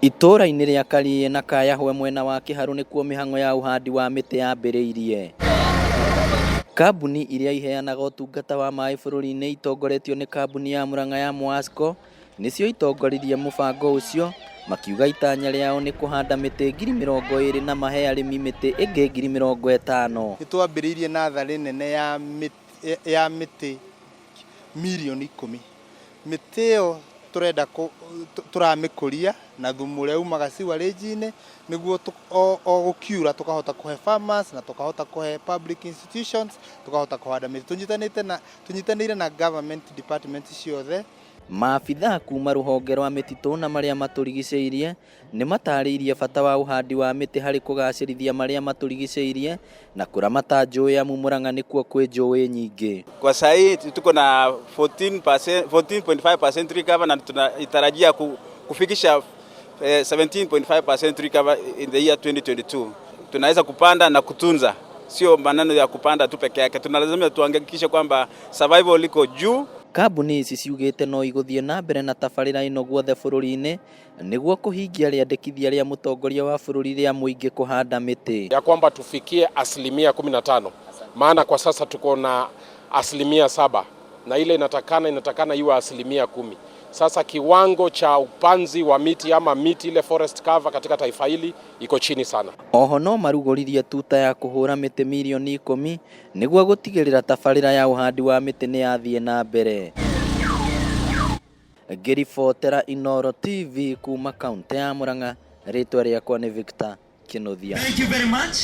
Itũra-inĩ rĩa Karie na Kayahwe mwena wa Kiharu nĩkuo mihang'o ya uhandi wa mĩtĩ yambĩrĩirie. Kambuni iria iheanaga ũtungata wa maai bũrũri-inĩ itongoretio nĩ kambuni ya Murang'a ya MOWASCO nĩcio itongoririe mũbango ũcio, makiuga itanya rĩao nĩ kũhanda mĩtĩ 20,000 na mahe arĩmi mĩtĩ ĩngĩ 50,000. Nĩtwambĩrĩirie natharĩ nene ya mĩtĩ milioni 10. Mĩtĩ ĩyo turenda turamĩkũria na thumu ũrĩa umaga siwarĩji-inĩ nĩguo gũkiura tukahota kũhe farmers na tukahota kũhe public institutions, tukahota kũhanda mĩtĩ. Tunyitanĩire na government department ciothe. Maabithaa kuma rũhonge rwa mĩtitũ na marĩa maturigiciirie nĩ matarĩirie bata wa uhandi wa mĩtĩ harĩ kũgacĩrithia marĩa maturigiciirie na kũramata njũĩ ya Murang'a nĩkuo kwĩ njũĩ nyingĩ. Kwa sasa tuko na 14.5% recover na tunaitarajia kufikisha 17.5% recover in the year 2022. Tunaweza kupanda na kutunza, sio maneno ya kupanda tu peke yake. Tunalazima tuhakikishe kwamba survival liko juu. Kambuni ici ciugĩte no igũthiĩ na mbere na tabarĩra ĩno guothe bũrũri-inĩ nĩguo kũhingia rĩendekithia rĩa mũtongoria wa bũrũri rĩa Muingi kũhanda mĩtĩ. Ya kwamba tufikie 15%, maana kwa sasa tuko na 7% na ile inatakana iwe 10%. Sasa kiwango cha upanzi wa miti ama miti ile forest cover katika taifa hili iko chini sana. Oho no marugũririe tuta ya kũhũra mĩtĩ milioni 10 nĩguo gũtigĩrĩra tabarĩra ya uhandi wa mĩtĩ nĩ yathiĩ na mbere. Ngĩribotera Inooro TV kuma kaunti ya Murang'a, rĩtwa rĩakwa nĩ Victor Kĩnuthia. Thank you very much.